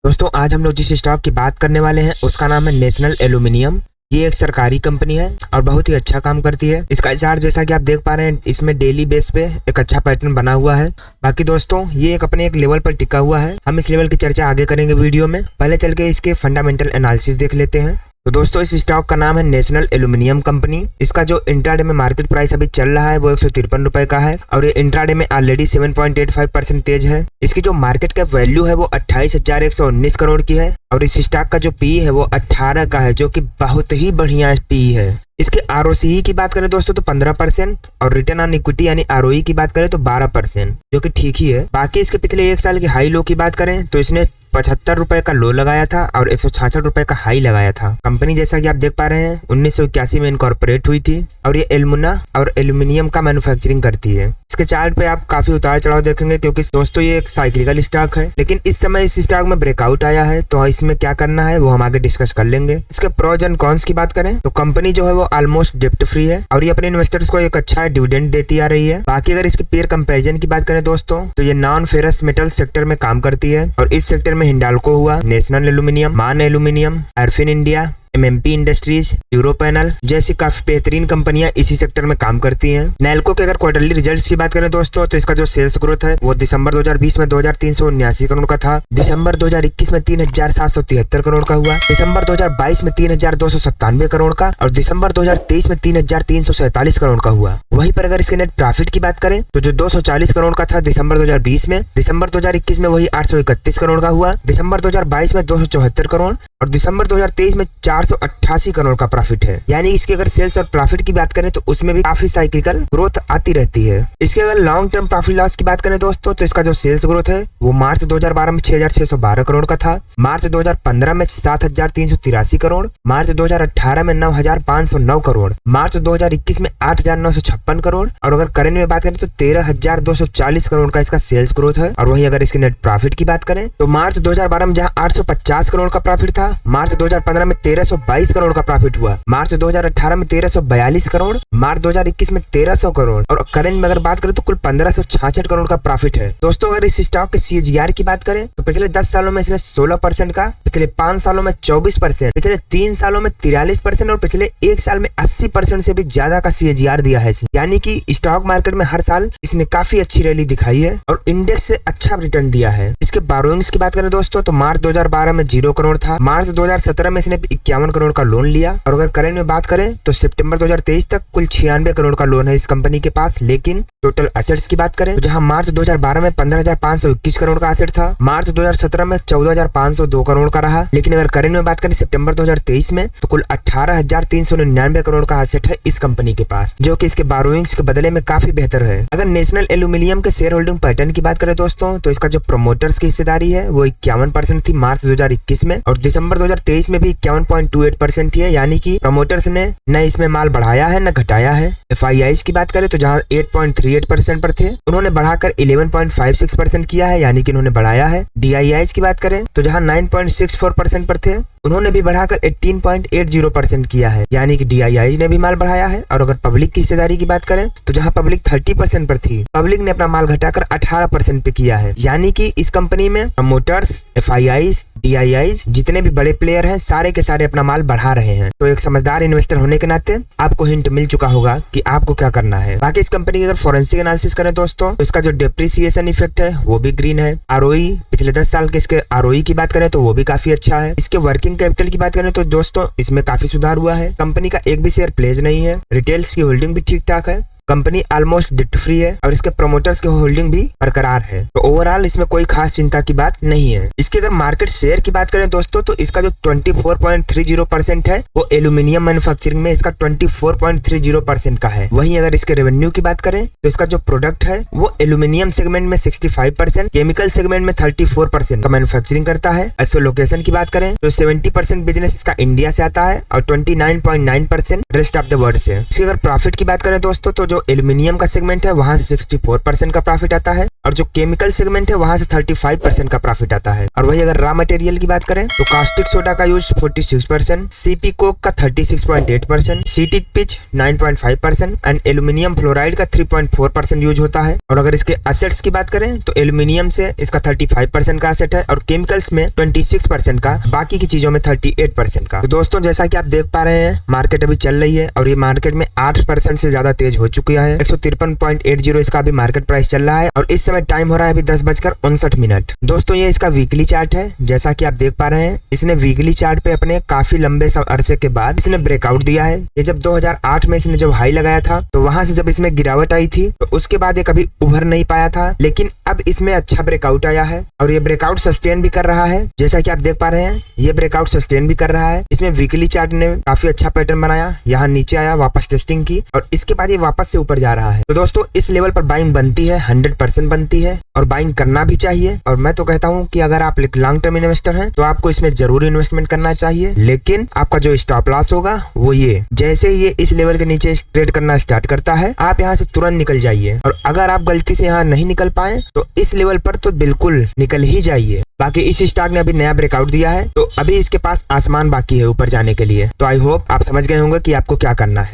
दोस्तों आज हम लोग जिस स्टॉक की बात करने वाले हैं उसका नाम है नेशनल एल्यूमिनियम। ये एक सरकारी कंपनी है और बहुत ही अच्छा काम करती है। इसका चार्ट जैसा कि आप देख पा रहे हैं इसमें डेली बेस पे एक अच्छा पैटर्न बना हुआ है। बाकी दोस्तों ये अपने एक लेवल पर टिका हुआ है। हम इस लेवल की चर्चा आगे करेंगे वीडियो में। पहले चल के इसके फंडामेंटल एनालिसिस देख लेते हैं। तो दोस्तों इस स्टॉक का नाम है नेशनल एल्यूमिनियम कंपनी। इसका जो इंट्राडे में मार्केट प्राइस अभी चल रहा है वो 153 रुपए का है और ये इंट्राडे में ऑलरेडी 7.85% तेज है। इसकी जो मार्केट कैप वैल्यू है वो 28,119 करोड़ की है और इस स्टॉक का जो पी है वो 18 का है, जो कि बहुत ही बढ़िया पी है। इसके आरओसीई की बात करें दोस्तों तो 15% और रिटर्न ऑन इक्विटी यानी आरओई की बात करें तो 12%, जो कि ठीक ही है। बाकी इसके पिछले एक साल के हाई लो की बात करें तो इसने 75 रुपए का लो लगाया था और 166 रुपए का हाई लगाया था। कंपनी जैसा कि आप देख पा रहे हैं 1981 में इनकॉर्पोरेट हुई थी और ये एल्मुना और एल्यूमिनियम का मैन्युफैक्चरिंग करती है। इसके चार्ट पे आप काफी उतार चढ़ाव देखेंगे क्योंकि दोस्तों ये एक साइक्लिकल स्टॉक है, लेकिन इस समय इस स्टॉक में ब्रेकआउट आया है तो इसमें क्या करना है वो हम आगे डिस्कस कर लेंगे। इसके प्रोज एंड कॉन्स की बात karen तो कंपनी जो है वो ऑलमोस्ट डेप्ट फ्री है और ये अपने इन्वेस्टर्स को एक अच्छा डिविडेंड देती आ रही है। बाकी अगर इसके पेयर कंपैरिजन की बात करें दोस्तों तो ये नॉन फेरस मेटल सेक्टर में काम करती है और इस सेक्टर में हिंडाल्को हुआ, नेशनल एल्यूमिनियम, मान एल्यूमिनियम, एर्फिन इंडिया, एमएमपी इंडस्ट्रीज, यूरोपैनल जैसी काफी बेहतरीन कंपनियां इसी सेक्टर में काम करती हैं। नैल्को के अगर क्वार्टरली रिजल्ट्स की बात करें दोस्तों तो इसका जो सेल्स ग्रोथ है वो दिसंबर 2020 में 2,379 करोड़ का था, दिसंबर 2021 में 3,773 करोड़ का हुआ, दिसंबर 2022 में 3,297 करोड़ का और दिसंबर 2023 में 3,347 करोड़ का हुआ। वहीं पर अगर इसके नेट प्रॉफिट की बात करें तो जो 240 करोड़ का था दिसंबर 2020 में, दिसंबर 2021 में वही 831 करोड़ का हुआ, दिसंबर 2022 में 274 करोड़ और दिसंबर 2023 में 488 करोड़ का प्रॉफिट है। यानी इसके अगर सेल्स और प्रॉफिट की बात करें तो उसमें भी काफी साइक्लिकल ग्रोथ आती रहती है। इसके अगर लॉन्ग टर्म प्रॉफिट लॉस की बात करें दोस्तों तो इसका जो सेल्स ग्रोथ है वो मार्च 2012 में 6,612 करोड़ का था, मार्च 2015 में 7,383 करोड़, मार्च 2018 में 9,509 करोड़, मार्च 2021 में 8,956 करोड़ और अगर करेंट में बात करें तो 13,240 करोड़ का इसका सेल्स ग्रोथ है। और वहीं अगर इसके नेट प्रॉफिट की बात करें तो मार्च 2012 में जहां 850 करोड़ का प्रॉफिट था, मार्च 2015 में 1322 करोड़ का प्रॉफिट हुआ, मार्च 2018 में 1342 करोड़, मार्च 2021 में 1300 करोड़ और करंट में अगर बात करें तो कुल 1566 करोड़ का प्रॉफिट है। दोस्तों अगर इस स्टॉक के सीएजीआर की बात करें तो पिछले 10 सालों में इसने 16% का, पिछले 5 सालों में 24%, पिछले 3 सालों में 43% और पिछले 1 साल में 80% से भी ज्यादा का सीएजीआर दिया है। यानी कि स्टॉक मार्केट में हर साल इसने काफी अच्छी रैली दिखाई है और इंडेक्स से अच्छा रिटर्न दिया है। इसके बोरोइंग्स की बात करें दोस्तों तो मार्च 2012 में 0 करोड़ था, मार्च 2017 में इसने 51 करोड़ का लोन लिया और अगर करंट में बात करें तो सितंबर 2023 तक कुल 96 करोड़ का लोन है इस कंपनी के पास। लेकिन टोटल एसेट्स की बात करें तो जहां मार्च 2012 में 15,521 करोड़ का एसेट था, मार्च 2017 में 14,502 करोड़ का रहा, लेकिन अगर करंट में बात करें सितंबर 2023 में तो कुल 18,399 करोड़ का एसेट है इस कंपनी के पास, जो कि इसके बोरोइंग्स के बदले में काफी बेहतर है। अगर नेशनल एल्यूमिनियम के शेयर होल्डिंग पैटर्न की बात करें दोस्तों तो इसका जो प्रमोटर्स की हिस्सेदारी है वो 51% थी मार्च 2021 में और दिसंबर 2023 में भी 51.28% ही है। यानी कि प्रमोटर्स ने न इसमें माल बढ़ाया है न घटाया है। एफआईआईज की बात करें तो जहां 8.38% पर थे उन्होंने बढ़ाकर 11.56% किया है, यानी कि उन्होंने बढ़ाया है। डीआईआईज की बात करें तो जहां 9.64% पर थे उन्होंने भी बढ़ाकर 18.80% किया है, यानी कि डीआईआई ने भी माल बढ़ाया है। और अगर पब्लिक की हिस्सेदारी की बात करें तो जहां पब्लिक 30% पर थी, पब्लिक ने अपना माल घटाकर 18% पे किया है। यानी कि इस कंपनी में प्रमोटर्स, एफआईआईज, डीआईआईज जितने भी बड़े प्लेयर हैं सारे के सारे अपना माल बढ़ा रहे हैं। तो एक समझदार इन्वेस्टर होने के नाते आपको हिंट मिल चुका होगा कि आपको क्या करना है। बाकी इस कंपनी की अगर फोरेंसिक एनालिसिस करें दोस्तों तो इसका जो डेप्रिसिएशन इफेक्ट है वो भी ग्रीन है। आरओई पिछले 10 साल के इसके आरओई की बात करें तो वो भी काफी अच्छा है। इसके वर्किंग कैपिटल की बात करें तो दोस्तों इसमें काफी सुधार हुआ है। कंपनी का एक भी शेयर प्लेज नहीं है, रिटेल्स की होल्डिंग भी ठीक ठाक है, कंपनी ऑलमोस्ट डेट फ्री है और इसके प्रमोटर्स की होल्डिंग भी बरकरार है। तो ओवरऑल इसमें कोई खास चिंता की बात नहीं है। इसके अगर मार्केट शेयर की बात करें दोस्तों तो इसका जो 24.30% है वो एल्यूमिनियम मैन्युफैक्चरिंग में इसका 24.30% का है। वहीं अगर इसके रेवेन्यू की बात करें तो इसका जो प्रोडक्ट है वो एल्यूमिनियम सेगमेंट में 65%, केमिकल सेगमेंट में 34% का मैन्युफैक्चरिंग करता है। इसके लोकेशन की बात करें तो 70% बिजनेस इसका इंडिया से आता है और 29.9% रेस्ट ऑफ द वर्ल्ड से। इसके अगर प्रॉफिट की बात करें दोस्तों तो जो जो एल्यूमिनियम का सेगमेंट है वहां से 64% का प्रॉफिट आता है और जो केमिकल सेगमेंट है वहां से 35% का प्रॉफिट आता है। और वही अगर रॉ मटेरियल की बात करें तो कास्टिक सोडा का यूज 46%, सीपी कोक का 36.8%, seated pitch 9.5% and aluminium fluoride का 3.4% यूज होता है। और अगर इसके एसेट्स की बात करें तो एल्यूमिनियम से इसका 35% का एसेट है और केमिकल्स में 26% का, बाकी की चीजों में 38% का। तो दोस्तों जैसा कि आप देख पा रहे हैं मार्केट अभी चल रही है और ये मार्केट में 8% से ज्यादा तेज हो चुकी है। 153.80 इसका अभी मार्केट प्राइस चल रहा है और इस समय टाइम हो रहा है अभी 10:59। दोस्तों ये इसका वीकली चार्ट है। जैसा कि आप देख पा रहे हैं इसने वीकली चार्ट पे अपने काफी लंबे अरसे के बाद इसने ब्रेकआउट दिया है। ये जब 2008 में इसने जब हाई लगाया था तो वहां से जब इसमें गिरावट आई थी तो उसके बाद ये कभी उभर नहीं पाया था, लेकिन अब इसमें अच्छा ब्रेकआउट आया है और ये ब्रेकआउट सस्टेन भी कर रहा है। जैसा कि आप देख पा रहे हैं ये ब्रेकआउट सस्टेन भी कर रहा है। इसमें वीकली चार्ट ने काफी अच्छा पैटर्न बनाया, यहाँ नीचे आया, वापस टेस्टिंग की और इसके बाद ये वापस से ऊपर जा रहा है। तो दोस्तों इस लेवल पर बाइंग बनती है, 100% बनती है और बाइंग करना भी चाहिए। और मैं तो कहता हूँ कि अगर आप लॉन्ग टर्म इन्वेस्टर हैं तो आपको इसमें जरूर इन्वेस्टमेंट करना चाहिए, लेकिन आपका जो स्टॉप लॉस होगा वो ये, जैसे ही ये इस लेवल के नीचे ट्रेड करना स्टार्ट करता है आप यहाँ से तुरंत निकल जाइए। और अगर आप गलती से यहाँ नहीं निकल पाए तो इस लेवल पर तो बिल्कुल निकल ही जाइए। बाकी इस स्टॉक ने अभी नया ब्रेकआउट दिया है तो अभी इसके पास आसमान बाकी है ऊपर जाने के लिए। तो आई होप आप समझ गए होंगे कि आपको क्या करना है।